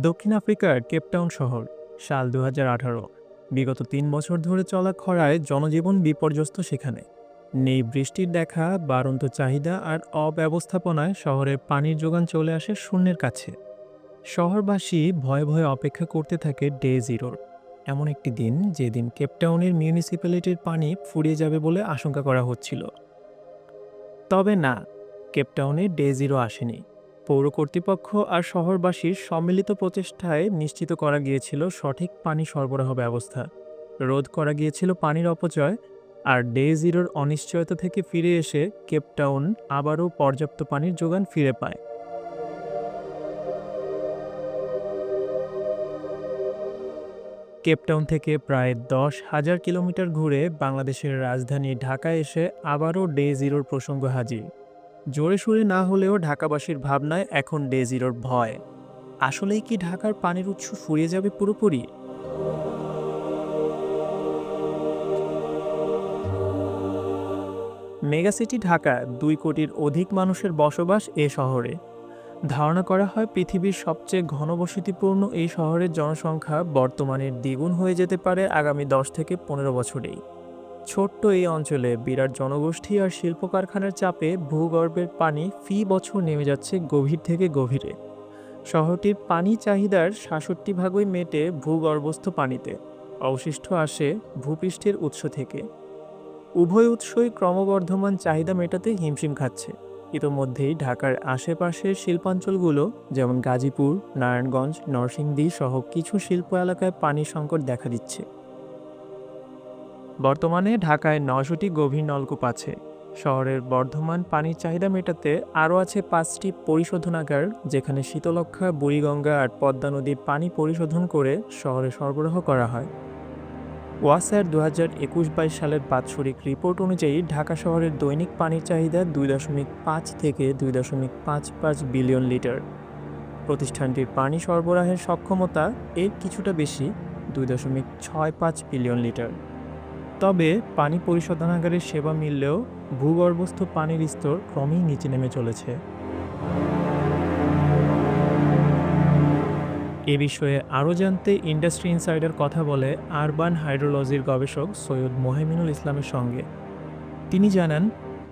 দক্ষিণ আফ্রিকার কেপটাউন শহর, সাল ২০১৮। বিগত ৩ বছর ধরে চলা খরায় জনজীবন বিপর্যস্ত সেখানে। নেই বৃষ্টির দেখা, বাড়ন্ত চাহিদা আর অব্যবস্থাপনায় শহরের পানির যোগান চলে আসে শূন্যের কাছে। শহরবাসী ভয়ে ভয়ে অপেক্ষা করতে থাকে ডে জিরোর, এমন একটি দিন যেদিন কেপটাউনের মিউনিসিপ্যালিটির পানি ফুরিয়ে যাবে বলে আশঙ্কা করা হচ্ছিল। তবে না, কেপটাউনে ডে জিরো আসেনি। পৌর কর্তৃপক্ষ আর শহরবাসীর সম্মিলিত প্রচেষ্টায় নিশ্চিত করা গিয়েছিল সঠিক পানি সরবরাহ ব্যবস্থা, রোধ করা গিয়েছিল পানির অপচয়, আর ডে জিরোর অনিশ্চয়তা থেকে ফিরে এসে কেপটাউন আবারও পর্যাপ্ত পানির যোগান ফিরে পায়। কেপটাউন থেকে প্রায় ১০,০০০ কিলোমিটার ঘুরে বাংলাদেশের রাজধানী ঢাকায় এসে আবারও ডে জিরোর প্রসঙ্গ হাজির। জোরে সুরে না হলেও ঢাকাবাসীর ভাবনায় এখন ডে জিরোর ভয়। আসলেই কি ঢাকার পানির উৎস ফুরিয়ে যাবে পুরোপুরি? মেগাসিটি ঢাকা, ২ কোটির অধিক মানুষের বসবাস এ শহরে। ধারণা করা হয় পৃথিবীর সবচেয়ে ঘনবসতিপূর্ণ এই শহরের জনসংখ্যা বর্তমানের দ্বিগুণ হয়ে যেতে পারে আগামী ১০ থেকে ১৫ বছরেই। ছোট্ট এই অঞ্চলে বিরাট জনগোষ্ঠী আর শিল্প কারখানার চাপে ভূগর্ভের পানি ফি বছর নেমে যাচ্ছে গভীর থেকে গভীরে। শহরটির পানি চাহিদার ৬৭ ভাগই মেটে ভূগর্ভস্থ পানিতে, অবশিষ্ট আসে ভূপৃষ্ঠের উৎস থেকে। উভয় উৎসই ক্রমবর্ধমান চাহিদা মেটাতে হিমশিম খাচ্ছে। ইতোমধ্যেই ঢাকার আশেপাশের শিল্পাঞ্চলগুলো, যেমন গাজীপুর, নারায়ণগঞ্জ, নরসিংদী সহ কিছু শিল্প এলাকায় পানির সংকট দেখা দিচ্ছে। বর্তমানে ঢাকায় ৯০০টি গভীর নলকূপ আছে। শহরের বর্ধমান পানির চাহিদা মেটাতে আরও আছে ৫টি পরিশোধনাগার, যেখানে শীতলক্ষ্যা, বুড়িগঙ্গা আর পদ্মা নদীর পানি পরিশোধন করে শহরে সরবরাহ করা হয়। ওয়াসার ২০২১-২২ সালের বাৎসরিক রিপোর্ট অনুযায়ী ঢাকা শহরের দৈনিক পানির চাহিদা ২.৫ থেকে ২.৫৫ বিলিয়ন লিটার। প্রতিষ্ঠানটির পানি সরবরাহের সক্ষমতা এর কিছুটা বেশি, ২.৬৫ বিলিয়ন লিটার। তবে পানি পরিশোধনাগারের সেবা মিললেও ভূগর্ভস্থ পানির স্তর ক্রমেই নিচে নেমে চলেছে। এ বিষয়ে আরও জানতে ইন্ডাস্ট্রি ইনসাইডার কথা বলে আরবান হাইড্রোলজির গবেষক সৈয়দ মোহেমিনুল ইসলামের সঙ্গে। তিনি জানান,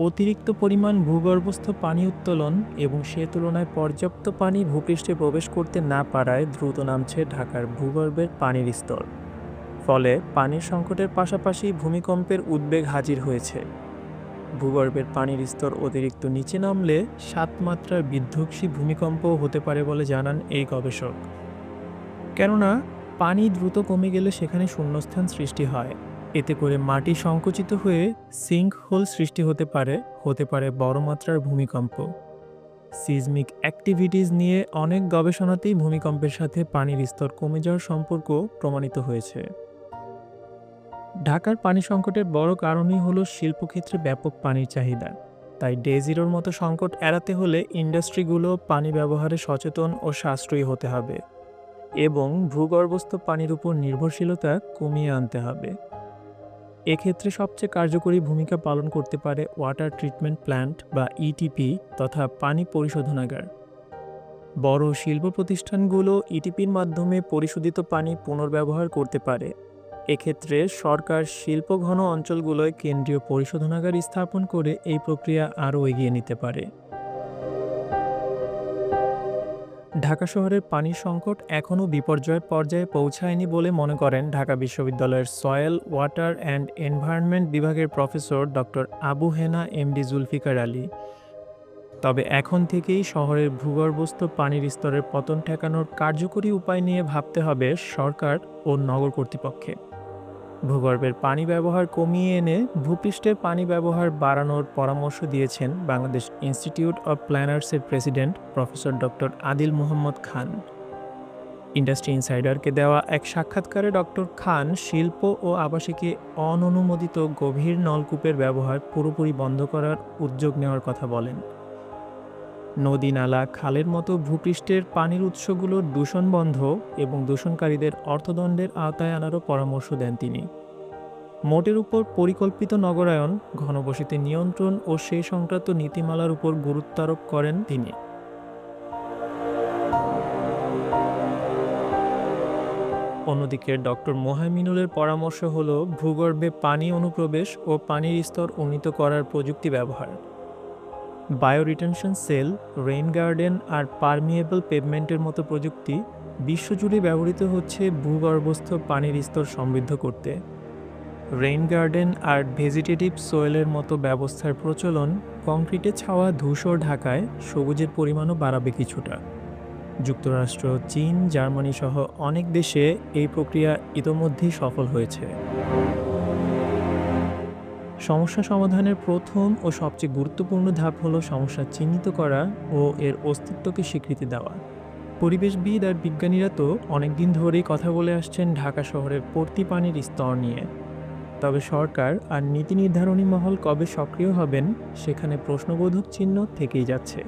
অতিরিক্ত পরিমাণ ভূগর্ভস্থ পানি উত্তোলন এবং সে তুলনায় পর্যাপ্ত পানি ভূপৃষ্ঠে প্রবেশ করতে না পারায় দ্রুত নামছে ঢাকার ভূগর্ভের পানির স্তর। ফলে পানির সংকটের পাশাপাশি ভূমিকম্পের উদ্বেগ হাজির হয়েছে। ভূগর্ভের পানির স্তর অতিরিক্ত নিচে নামলে ৭ মাত্রার বিধ্বংসী ভূমিকম্পও হতে পারে বলে জানান এই গবেষক। কেননা পানি দ্রুত কমে গেলে সেখানে শূন্যস্থান সৃষ্টি হয়। এতে করে মাটি সংকুচিত হয়ে সিঙ্ক হোল সৃষ্টি হতে পারে বড় মাত্রার ভূমিকম্প। সিজমিক অ্যাক্টিভিটিস নিয়ে অনেক গবেষণাতেই ভূমিকম্পের সাথে পানির স্তর কমে যাওয়ার সম্পর্ক প্রমাণিত হয়েছে। ঢাকার পানি সংকটের বড় কারণই হলো শিল্পক্ষেত্রে ব্যাপক পানির চাহিদা। তাই ডে জিরোর মতো সংকট এড়াতে হলে ইন্ডাস্ট্রিগুলো পানি ব্যবহারে সচেতন ও সাশ্রয়ী হতে হবে এবং ভূগর্ভস্থ পানির উপর নির্ভরশীলতা কমিয়ে আনতে হবে। এক্ষেত্রে সবচেয়ে কার্যকরী ভূমিকা পালন করতে পারে ওয়াটার ট্রিটমেন্ট প্ল্যান্ট বা ইটিপি তথা পানি পরিশোধনাগার। বড় শিল্প প্রতিষ্ঠানগুলো ইটিপির মাধ্যমে পরিশোধিত পানি পুনর্ব্যবহার করতে পারে। এক্ষেত্রে সরকার শিল্পঘন অঞ্চলগুলোয় কেন্দ্রীয় পরিশোধনাগার স্থাপন করে এই প্রক্রিয়া আরও এগিয়ে নিতে পারে। ঢাকা শহরের পানির সংকট এখনও বিপর্যয়ের পর্যায়ে পৌঁছায়নি বলে মনে করেন ঢাকা বিশ্ববিদ্যালয়ের সয়েল, ওয়াটার অ্যান্ড এনভায়রনমেন্ট বিভাগের professor doctor Abu Hena MD Zulfikar Ali. তবে এখন থেকেই শহরের ভূগর্ভস্থ পানির স্তরের পতন ঠেকানোর কার্যকরী উপায় নিয়ে ভাবতে হবে সরকার ও নগর কর্তৃপক্ষে। ভূগর্ভের পানি ব্যবহার কমিয়ে এনে ভূপৃষ্ঠের পানি ব্যবহার বাড়ানোর পরামর্শ দিয়েছেন বাংলাদেশ ইনস্টিটিউট অব প্ল্যানার্সের president professor doctor Adil Mohammad Khan. Industry ইনসাইডারকে দেওয়া এক সাক্ষাৎকারে ডক্টর খান শিল্প ও আবাসিকে অননুমোদিত গভীর নলকূপের ব্যবহার পুরোপুরি বন্ধ করার উদ্যোগ নেওয়ার কথা বলেন। নদী, নালা, খালের মতো ভূপৃষ্ঠের পানির উৎসগুলোর দূষণ বন্ধ এবং দূষণকারীদের অর্থদণ্ডের আওতায় আনারও পরামর্শ দেন তিনি। মোটের উপর পরিকল্পিত নগরায়ন, ঘনবসতি নিয়ন্ত্রণ ও সেই সংক্রান্ত নীতিমালার উপর গুরুত্বারোপ করেন তিনি। অন্যদিকে ডক্টর মোহাইমিনুলের পরামর্শ হলো ভূগর্ভে পানি অনুপ্রবেশ ও পানির স্তর উন্নীত করার প্রযুক্তি ব্যবহার। Bio retention cell, rain garden আর পারমিয়েবল পেভমেন্টের মতো প্রযুক্তি বিশ্বজুড়ে ব্যবহৃত হচ্ছে ভূগর্ভস্থ পানির স্তর সমৃদ্ধ করতে। রেইন গার্ডেন আর ভেজিটেটিভ সোয়েলের মতো ব্যবস্থার প্রচলন কংক্রিটে ছাওয়া ধূসর ঢাকায় সবুজের পরিমাণও বাড়াবে কিছুটা। যুক্তরাষ্ট্র, চীন, জার্মানি সহ অনেক দেশে এই প্রক্রিয়া ইতোমধ্যেই সফল হয়েছে। সমস্যা সমাধানের প্রথম ও সবচেয়ে গুরুত্বপূর্ণ ধাপ হলো সমস্যা চিহ্নিত করা ও এর অস্তিত্বকে স্বীকৃতি দেওয়া। পরিবেশবিদ আর বিজ্ঞানীরা তো অনেকদিন ধরেই কথা বলে আসছেন ঢাকা শহরের পড়তি পানির স্তর নিয়ে। তবে সরকার আর নীতি নির্ধারণী মহল কবে সক্রিয় হবেন সেখানে প্রশ্নবোধক চিহ্ন থেকেই যাচ্ছে।